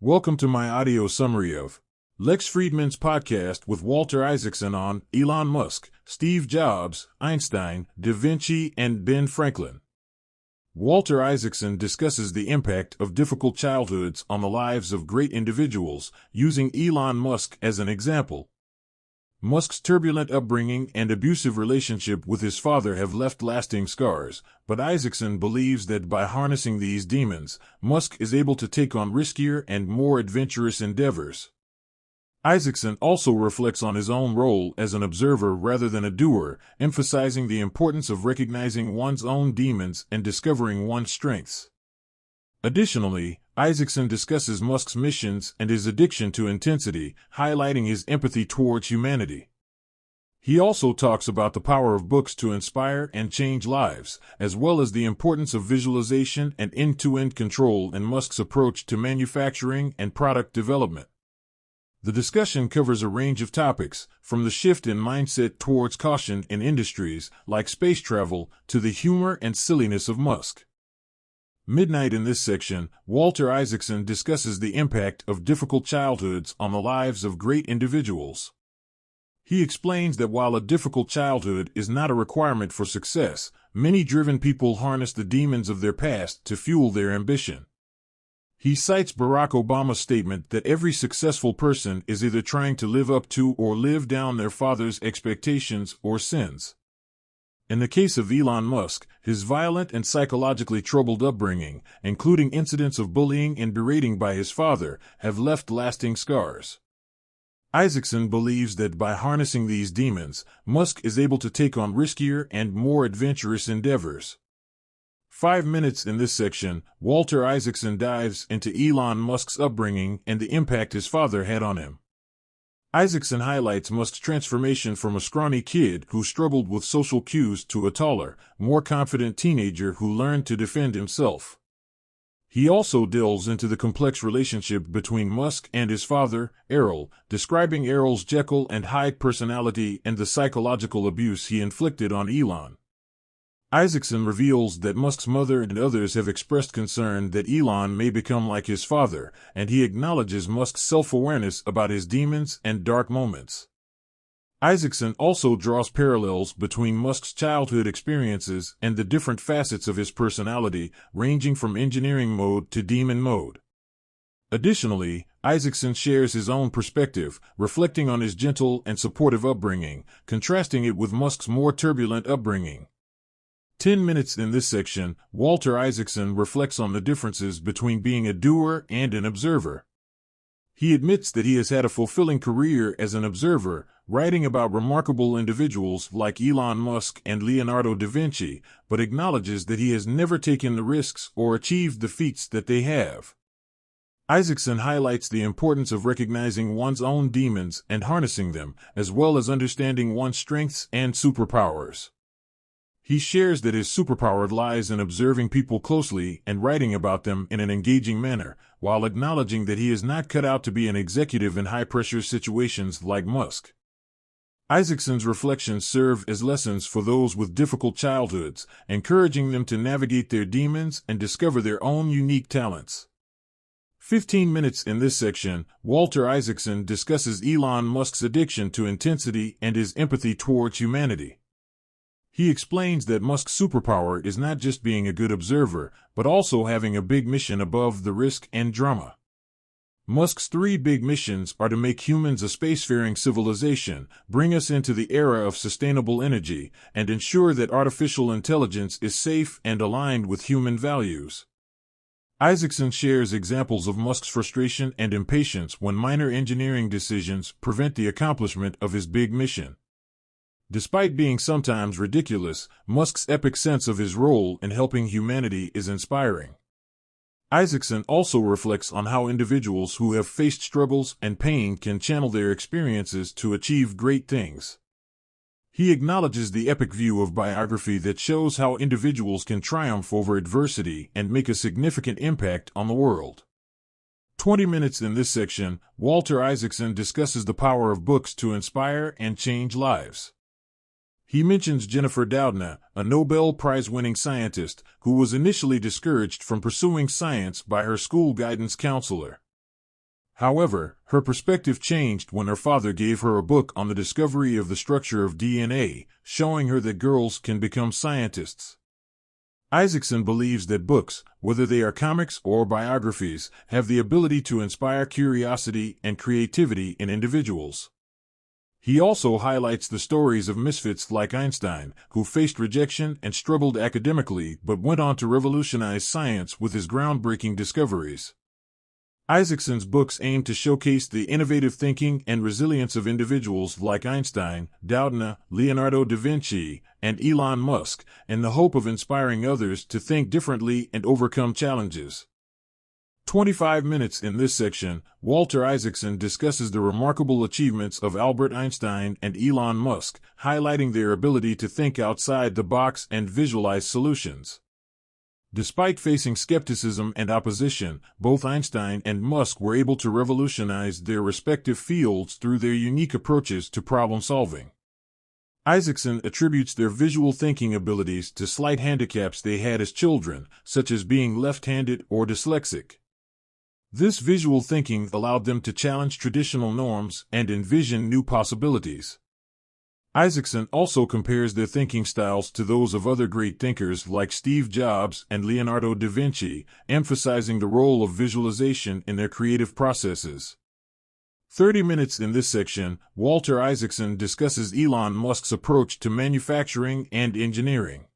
Welcome to my audio summary of Lex Fridman's podcast with Walter Isaacson on Elon Musk, Steve Jobs, Einstein, Da Vinci, and Ben Franklin. Walter Isaacson discusses the impact of difficult childhoods on the lives of great individuals, using Elon Musk as an example. Musk's turbulent upbringing and abusive relationship with his father have left lasting scars, but Isaacson believes that by harnessing these demons, Musk is able to take on riskier and more adventurous endeavors. Isaacson also reflects on his own role as an observer rather than a doer, emphasizing the importance of recognizing one's own demons and discovering one's strengths. Additionally, Isaacson discusses Musk's missions and his addiction to intensity, highlighting his empathy towards humanity. He also talks about the power of books to inspire and change lives, as well as the importance of visualization and end-to-end control in Musk's approach to manufacturing and product development. The discussion covers a range of topics, from the shift in mindset towards caution in industries like space travel to the humor and silliness of Musk. Midnight in this section, Walter Isaacson discusses the impact of difficult childhoods on the lives of great individuals. He explains that while a difficult childhood is not a requirement for success, many driven people harness the demons of their past to fuel their ambition. He cites Barack Obama's statement that every successful person is either trying to live up to or live down their father's expectations or sins. In the case of Elon Musk, his violent and psychologically troubled upbringing, including incidents of bullying and berating by his father, have left lasting scars. Isaacson believes that by harnessing these demons, Musk is able to take on riskier and more adventurous endeavors. 5 minutes in this section, Walter Isaacson dives into Elon Musk's upbringing and the impact his father had on him. Isaacson highlights Musk's transformation from a scrawny kid who struggled with social cues to a taller, more confident teenager who learned to defend himself. He also delves into the complex relationship between Musk and his father, Errol, describing Errol's Jekyll and Hyde personality and the psychological abuse he inflicted on Elon. Isaacson reveals that Musk's mother and others have expressed concern that Elon may become like his father, and he acknowledges Musk's self-awareness about his demons and dark moments. Isaacson also draws parallels between Musk's childhood experiences and the different facets of his personality, ranging from engineering mode to demon mode. Additionally, Isaacson shares his own perspective, reflecting on his gentle and supportive upbringing, contrasting it with Musk's more turbulent upbringing. 10 minutes in this section, Walter Isaacson reflects on the differences between being a doer and an observer. He admits that he has had a fulfilling career as an observer, writing about remarkable individuals like Elon Musk and Leonardo da Vinci, but acknowledges that he has never taken the risks or achieved the feats that they have. Isaacson highlights the importance of recognizing one's own demons and harnessing them, as well as understanding one's strengths and superpowers. He shares that his superpower lies in observing people closely and writing about them in an engaging manner, while acknowledging that he is not cut out to be an executive in high-pressure situations like Musk. Isaacson's reflections serve as lessons for those with difficult childhoods, encouraging them to navigate their demons and discover their own unique talents. 15 minutes in this section, Walter Isaacson discusses Elon Musk's addiction to intensity and his empathy towards humanity. He explains that Musk's superpower is not just being a good observer, but also having a big mission above the risk and drama. Musk's 3 big missions are to make humans a spacefaring civilization, bring us into the era of sustainable energy, and ensure that artificial intelligence is safe and aligned with human values. Isaacson shares examples of Musk's frustration and impatience when minor engineering decisions prevent the accomplishment of his big mission. Despite being sometimes ridiculous, Musk's epic sense of his role in helping humanity is inspiring. Isaacson also reflects on how individuals who have faced struggles and pain can channel their experiences to achieve great things. He acknowledges the epic view of biography that shows how individuals can triumph over adversity and make a significant impact on the world. 20 minutes in this section, Walter Isaacson discusses the power of books to inspire and change lives. He mentions Jennifer Doudna, a Nobel Prize-winning scientist, who was initially discouraged from pursuing science by her school guidance counselor. However, her perspective changed when her father gave her a book on the discovery of the structure of DNA, showing her that girls can become scientists. Isaacson believes that books, whether they are comics or biographies, have the ability to inspire curiosity and creativity in individuals. He also highlights the stories of misfits like Einstein, who faced rejection and struggled academically but went on to revolutionize science with his groundbreaking discoveries. Isaacson's books aim to showcase the innovative thinking and resilience of individuals like Einstein, Doudna, Leonardo da Vinci, and Elon Musk, in the hope of inspiring others to think differently and overcome challenges. 25 minutes in this section, Walter Isaacson discusses the remarkable achievements of Albert Einstein and Elon Musk, highlighting their ability to think outside the box and visualize solutions. Despite facing skepticism and opposition, both Einstein and Musk were able to revolutionize their respective fields through their unique approaches to problem solving. Isaacson attributes their visual thinking abilities to slight handicaps they had as children, such as being left-handed or dyslexic. This visual thinking allowed them to challenge traditional norms and envision new possibilities. Isaacson also compares their thinking styles to those of other great thinkers like Steve Jobs and Leonardo da Vinci, emphasizing the role of visualization in their creative processes. 30 minutes in this section, Walter Isaacson discusses Elon Musk's approach to manufacturing and engineering.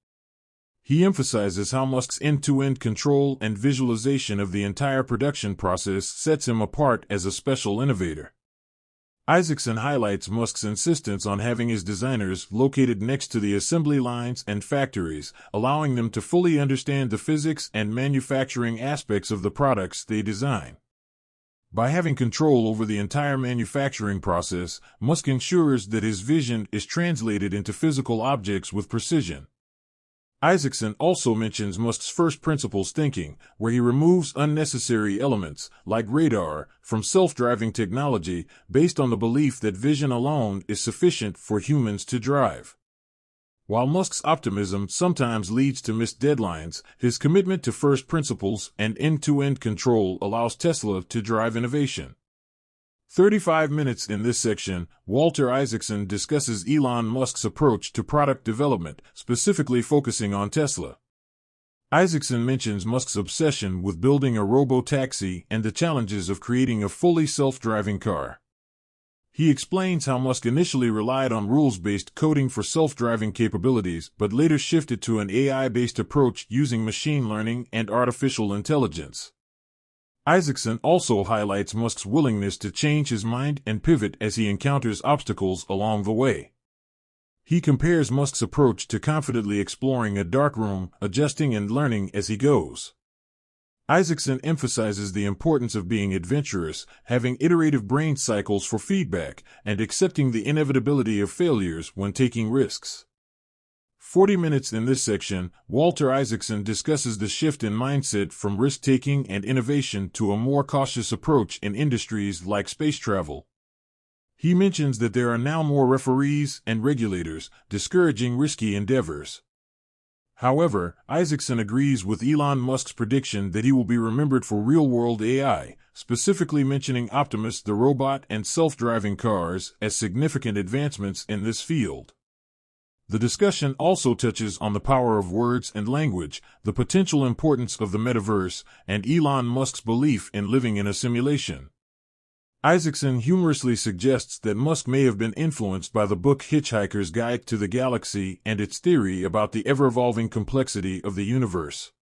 He emphasizes how Musk's end-to-end control and visualization of the entire production process sets him apart as a special innovator. Isaacson highlights Musk's insistence on having his designers located next to the assembly lines and factories, allowing them to fully understand the physics and manufacturing aspects of the products they design. By having control over the entire manufacturing process, Musk ensures that his vision is translated into physical objects with precision. Isaacson also mentions Musk's first principles thinking, where he removes unnecessary elements, like radar, from self-driving technology, based on the belief that vision alone is sufficient for humans to drive. While Musk's optimism sometimes leads to missed deadlines, his commitment to first principles and end-to-end control allows Tesla to drive innovation. 35 minutes in this section, Walter Isaacson discusses Elon Musk's approach to product development, specifically focusing on Tesla. Isaacson mentions Musk's obsession with building a robo-taxi and the challenges of creating a fully self-driving car. He explains how Musk initially relied on rules-based coding for self-driving capabilities but later shifted to an AI-based approach using machine learning and artificial intelligence. Isaacson also highlights Musk's willingness to change his mind and pivot as he encounters obstacles along the way. He compares Musk's approach to confidently exploring a dark room, adjusting and learning as he goes. Isaacson emphasizes the importance of being adventurous, having iterative brain cycles for feedback, and accepting the inevitability of failures when taking risks. 40 minutes in this section, Walter Isaacson discusses the shift in mindset from risk-taking and innovation to a more cautious approach in industries like space travel. He mentions that there are now more referees and regulators, discouraging risky endeavors. However, Isaacson agrees with Elon Musk's prediction that he will be remembered for real-world AI, specifically mentioning Optimus the robot and self-driving cars as significant advancements in this field. The discussion also touches on the power of words and language, the potential importance of the metaverse, and Elon Musk's belief in living in a simulation. Isaacson humorously suggests that Musk may have been influenced by the book Hitchhiker's Guide to the Galaxy and its theory about the ever-evolving complexity of the universe.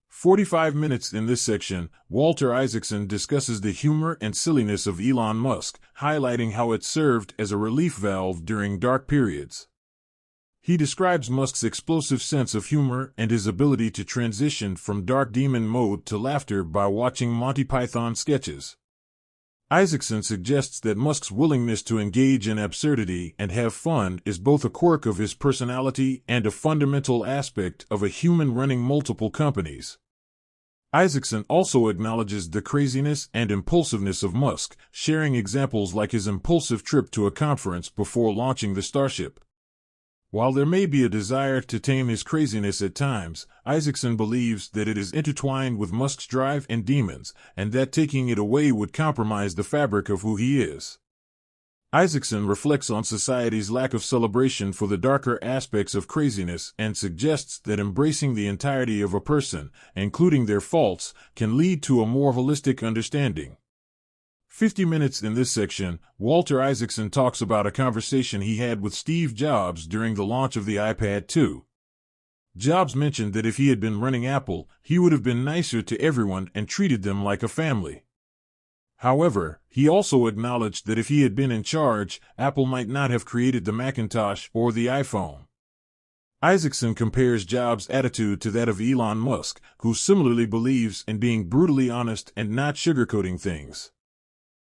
45 minutes in this section, Walter Isaacson discusses the humor and silliness of Elon Musk, highlighting how it served as a relief valve during dark periods. He describes Musk's explosive sense of humor and his ability to transition from dark demon mode to laughter by watching Monty Python sketches. Isaacson suggests that Musk's willingness to engage in absurdity and have fun is both a quirk of his personality and a fundamental aspect of a human running multiple companies. Isaacson also acknowledges the craziness and impulsiveness of Musk, sharing examples like his impulsive trip to a conference before launching the Starship. While there may be a desire to tame his craziness at times, Isaacson believes that it is intertwined with Musk's drive and demons, and that taking it away would compromise the fabric of who he is. Isaacson reflects on society's lack of celebration for the darker aspects of craziness and suggests that embracing the entirety of a person, including their faults, can lead to a more holistic understanding. 50 minutes in this section, Walter Isaacson talks about a conversation he had with Steve Jobs during the launch of the iPad 2. Jobs mentioned that if he had been running Apple, he would have been nicer to everyone and treated them like a family. However, he also acknowledged that if he had been in charge, Apple might not have created the Macintosh or the iPhone. Isaacson compares Jobs' attitude to that of Elon Musk, who similarly believes in being brutally honest and not sugarcoating things.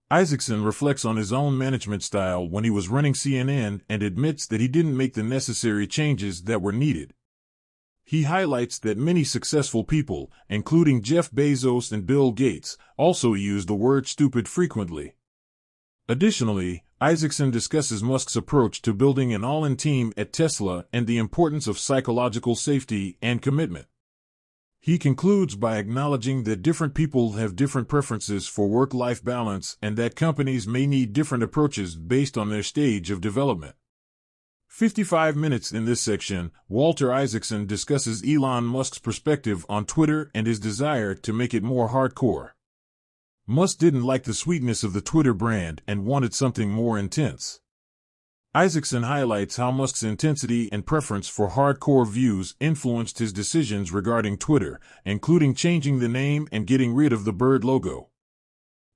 Isaacson reflects on his own management style when he was running CNN and admits that he didn't make the necessary changes that were needed. He highlights that many successful people, including Jeff Bezos and Bill Gates, also use the word stupid frequently. Additionally, Isaacson discusses Musk's approach to building an all-in team at Tesla and the importance of psychological safety and commitment. He concludes by acknowledging that different people have different preferences for work-life balance and that companies may need different approaches based on their stage of development. 55 minutes in this section, Walter Isaacson discusses Elon Musk's perspective on Twitter and his desire to make it more hardcore. Musk didn't like the sweetness of the Twitter brand and wanted something more intense. Isaacson highlights how Musk's intensity and preference for hardcore views influenced his decisions regarding Twitter, including changing the name and getting rid of the bird logo.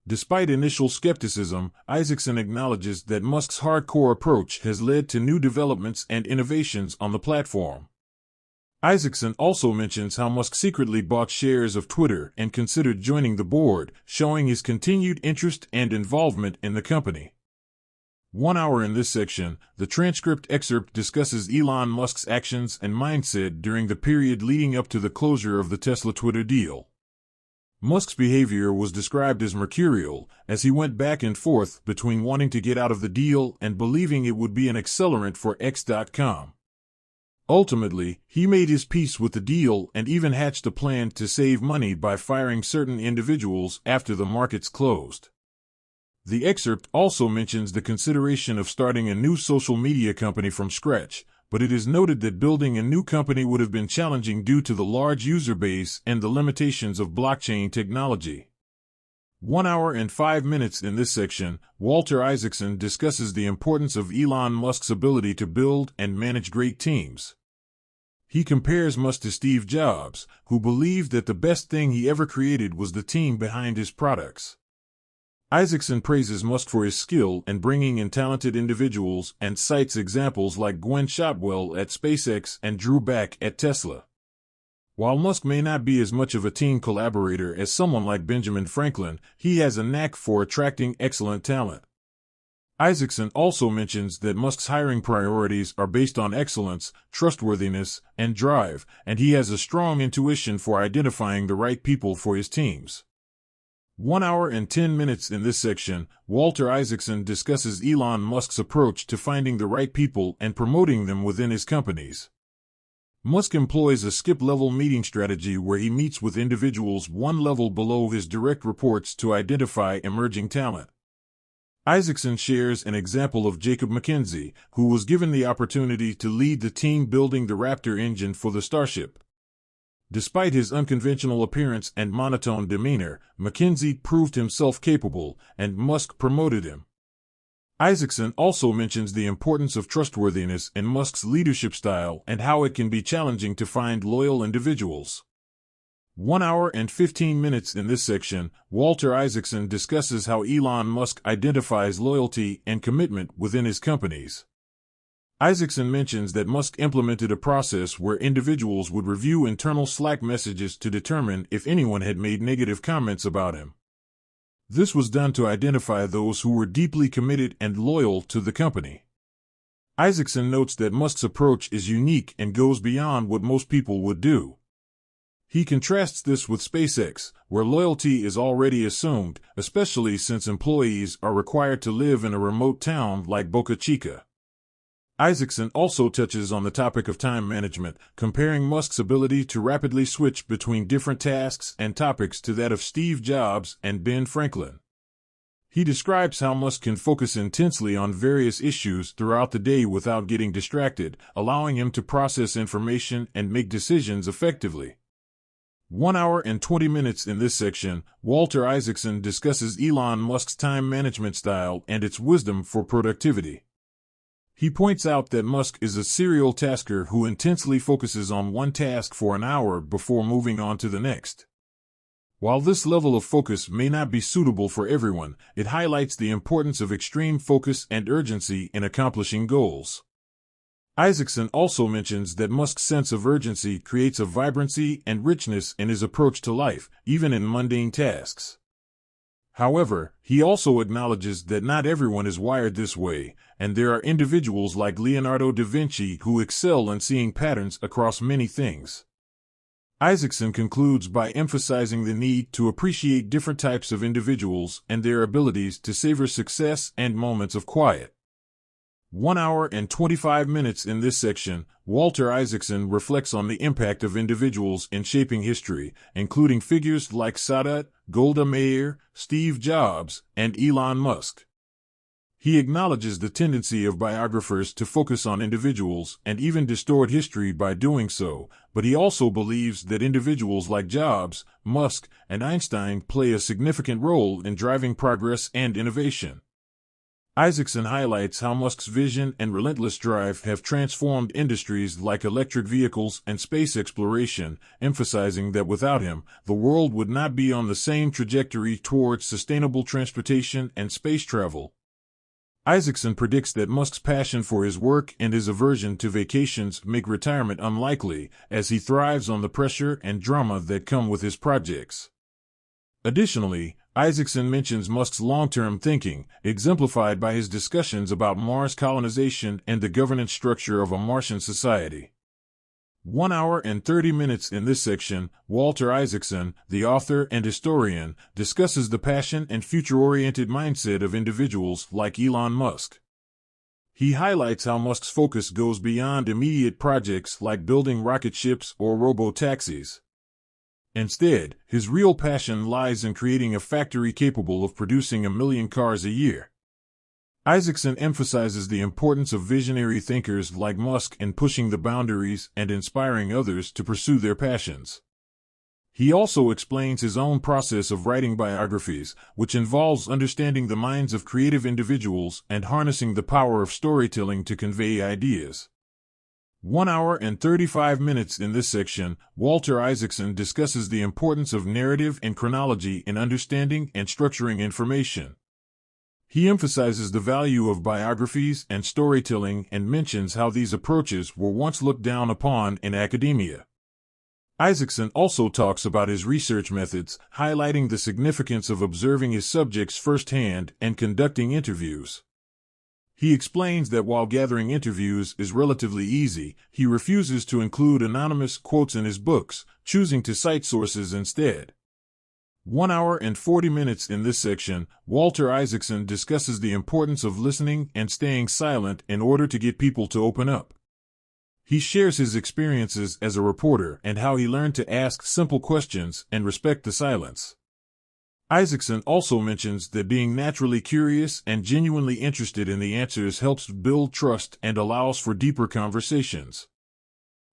Despite initial skepticism, Isaacson acknowledges that Musk's hardcore approach has led to new developments and innovations on the platform. Isaacson also mentions how Musk secretly bought shares of Twitter and considered joining the board, showing his continued interest and involvement in the company. 1 hour in this section, the transcript excerpt discusses Elon Musk's actions and mindset during the period leading up to the closure of the Tesla-Twitter deal. Musk's behavior was described as mercurial, as he went back and forth between wanting to get out of the deal and believing it would be an accelerant for X.com. Ultimately, he made his peace with the deal and even hatched a plan to save money by firing certain individuals after the markets closed. The excerpt also mentions the consideration of starting a new social media company from scratch, but it is noted that building a new company would have been challenging due to the large user base and the limitations of blockchain technology. 1 hour and 5 minutes in this section, Walter Isaacson discusses the importance of Elon Musk's ability to build and manage great teams. He compares Musk to Steve Jobs, who believed that the best thing he ever created was the team behind his products. Isaacson praises Musk for his skill in bringing in talented individuals and cites examples like Gwen Shotwell at SpaceX and Drew Back at Tesla. While Musk may not be as much of a team collaborator as someone like Benjamin Franklin, he has a knack for attracting excellent talent. Isaacson also mentions that Musk's hiring priorities are based on excellence, trustworthiness, and drive, and he has a strong intuition for identifying the right people for his teams. 1 hour and 10 minutes in this section, Walter Isaacson discusses Elon Musk's approach to finding the right people and promoting them within his companies. Musk employs a skip-level meeting strategy where he meets with individuals one level below his direct reports to identify emerging talent. Isaacson shares an example of Jacob McKenzie, who was given the opportunity to lead the team building the Raptor engine for the Starship. Despite his unconventional appearance and monotone demeanor, McKenzie proved himself capable, and Musk promoted him. Isaacson also mentions the importance of trustworthiness in Musk's leadership style and how it can be challenging to find loyal individuals. 1 hour and 15 minutes in this section, Walter Isaacson discusses how Elon Musk identifies loyalty and commitment within his companies. Isaacson mentions that Musk implemented a process where individuals would review internal Slack messages to determine if anyone had made negative comments about him. This was done to identify those who were deeply committed and loyal to the company. Isaacson notes that Musk's approach is unique and goes beyond what most people would do. He contrasts this with SpaceX, where loyalty is already assumed, especially since employees are required to live in a remote town like Boca Chica. Isaacson also touches on the topic of time management, comparing Musk's ability to rapidly switch between different tasks and topics to that of Steve Jobs and Ben Franklin. He describes how Musk can focus intensely on various issues throughout the day without getting distracted, allowing him to process information and make decisions effectively. 1 hour and 20 minutes in this section, Walter Isaacson discusses Elon Musk's time management style and its wisdom for productivity. He points out that Musk is a serial tasker who intensely focuses on one task for an hour before moving on to the next. While this level of focus may not be suitable for everyone, it highlights the importance of extreme focus and urgency in accomplishing goals. Isaacson also mentions that Musk's sense of urgency creates a vibrancy and richness in his approach to life, even in mundane tasks. However, he also acknowledges that not everyone is wired this way, and there are individuals like Leonardo da Vinci who excel in seeing patterns across many things. Isaacson concludes by emphasizing the need to appreciate different types of individuals and their abilities to savor success and moments of quiet. 1 hour and 25 minutes in this section, Walter Isaacson reflects on the impact of individuals in shaping history, including figures like Sadat, Golda Meir, Steve Jobs, and Elon Musk. He acknowledges the tendency of biographers to focus on individuals and even distort history by doing so, but he also believes that individuals like Jobs, Musk, and Einstein play a significant role in driving progress and innovation. Isaacson highlights how Musk's vision and relentless drive have transformed industries like electric vehicles and space exploration, emphasizing that without him, the world would not be on the same trajectory towards sustainable transportation and space travel. Isaacson predicts that Musk's passion for his work and his aversion to vacations make retirement unlikely, as he thrives on the pressure and drama that come with his projects. Additionally, Isaacson mentions Musk's long-term thinking, exemplified by his discussions about Mars colonization and the governance structure of a Martian society. 1 hour and 30 minutes in this section, Walter Isaacson, the author and historian, discusses the passion and future-oriented mindset of individuals like Elon Musk. He highlights how Musk's focus goes beyond immediate projects like building rocket ships or robo-taxis. Instead, his real passion lies in creating a factory capable of producing 1 million cars a year. Isaacson emphasizes the importance of visionary thinkers like Musk in pushing the boundaries and inspiring others to pursue their passions. He also explains his own process of writing biographies, which involves understanding the minds of creative individuals and harnessing the power of storytelling to convey ideas. 1 hour and 35 minutes in this section, Walter Isaacson discusses the importance of narrative and chronology in understanding and structuring information. He emphasizes the value of biographies and storytelling and mentions how these approaches were once looked down upon in academia. Isaacson also talks about his research methods, highlighting the significance of observing his subjects firsthand and conducting interviews. He explains that while gathering interviews is relatively easy, he refuses to include anonymous quotes in his books, choosing to cite sources instead. 1 hour and 40 minutes in this section, Walter Isaacson discusses the importance of listening and staying silent in order to get people to open up. He shares his experiences as a reporter and how he learned to ask simple questions and respect the silence. Isaacson also mentions that being naturally curious and genuinely interested in the answers helps build trust and allows for deeper conversations.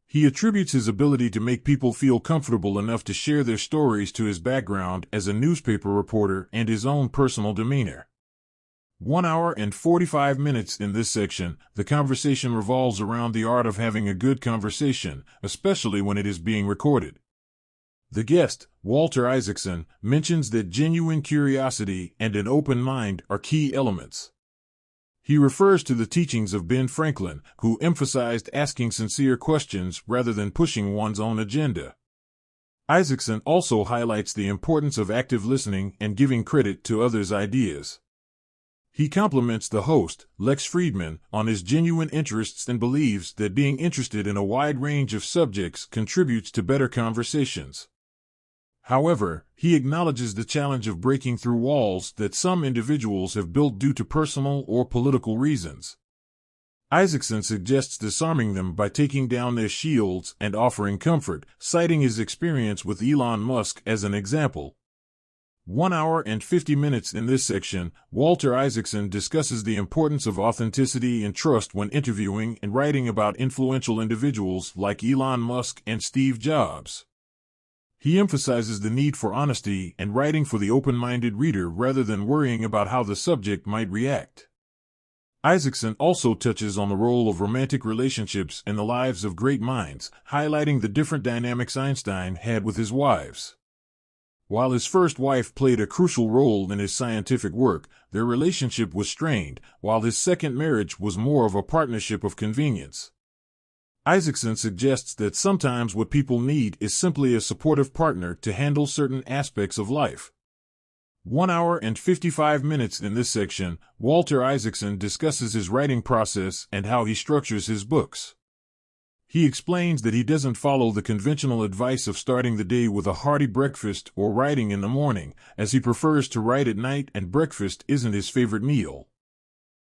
He attributes his ability to make people feel comfortable enough to share their stories to his background as a newspaper reporter and his own personal demeanor. 1 hour and 45 minutes in this section, the conversation revolves around the art of having a good conversation, especially when it is being recorded. The guest, Walter Isaacson, mentions that genuine curiosity and an open mind are key elements. He refers to the teachings of Ben Franklin, who emphasized asking sincere questions rather than pushing one's own agenda. Isaacson also highlights the importance of active listening and giving credit to others' ideas. He compliments the host, Lex Fridman, on his genuine interests and believes that being interested in a wide range of subjects contributes to better conversations. However, he acknowledges the challenge of breaking through walls that some individuals have built due to personal or political reasons. Isaacson suggests disarming them by taking down their shields and offering comfort, citing his experience with Elon Musk as an example. 1 hour and 50 minutes in this section, Walter Isaacson discusses the importance of authenticity and trust when interviewing and writing about influential individuals like Elon Musk and Steve Jobs. He emphasizes the need for honesty and writing for the open-minded reader rather than worrying about how the subject might react. Isaacson also touches on the role of romantic relationships in the lives of great minds, highlighting the different dynamics Einstein had with his wives. While his first wife played a crucial role in his scientific work, their relationship was strained, while his second marriage was more of a partnership of convenience. Isaacson suggests that sometimes what people need is simply a supportive partner to handle certain aspects of life. 1 hour and 55 minutes in this section, Walter Isaacson discusses his writing process and how he structures his books. He explains that he doesn't follow the conventional advice of starting the day with a hearty breakfast or writing in the morning, as he prefers to write at night and breakfast isn't his favorite meal.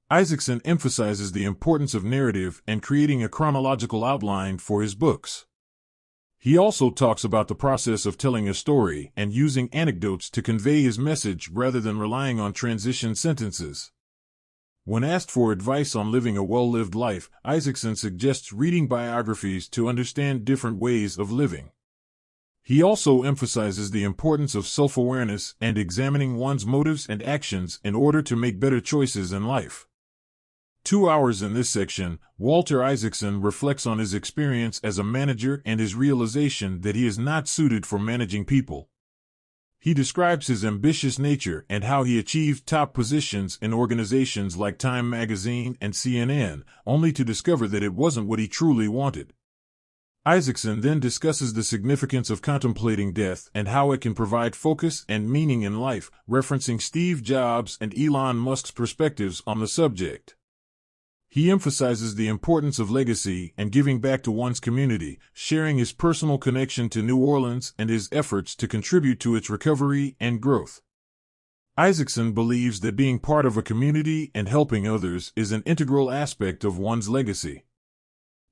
Isaacson emphasizes the importance of narrative and creating a chronological outline for his books. He also talks about the process of telling a story and using anecdotes to convey his message rather than relying on transition sentences. When asked for advice on living a well-lived life, Isaacson suggests reading biographies to understand different ways of living. He also emphasizes the importance of self-awareness and examining one's motives and actions in order to make better choices in life. 2 hours in this section, Walter Isaacson reflects on his experience as a manager and his realization that he is not suited for managing people. He describes his ambitious nature and how he achieved top positions in organizations like Time magazine and CNN, only to discover that it wasn't what he truly wanted. Isaacson then discusses the significance of contemplating death and how it can provide focus and meaning in life, referencing Steve Jobs and Elon Musk's perspectives on the subject. He emphasizes the importance of legacy and giving back to one's community, sharing his personal connection to New Orleans and his efforts to contribute to its recovery and growth. Isaacson believes that being part of a community and helping others is an integral aspect of one's legacy.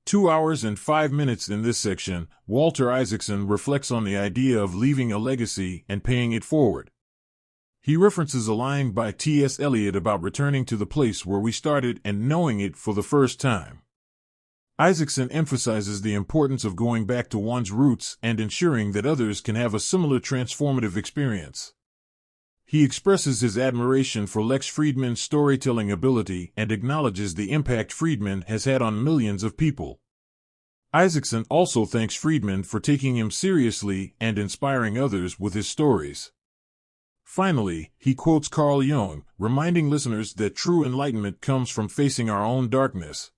2 hours and 5 minutes in this section, Walter Isaacson reflects on the idea of leaving a legacy and paying it forward. He references a line by T.S. Eliot about returning to the place where we started and knowing it for the first time. Isaacson emphasizes the importance of going back to one's roots and ensuring that others can have a similar transformative experience. He expresses his admiration for Lex Fridman's storytelling ability and acknowledges the impact Fridman has had on millions of people. Isaacson also thanks Fridman for taking him seriously and inspiring others with his stories. Finally, he quotes Carl Jung, reminding listeners that true enlightenment comes from facing our own darkness.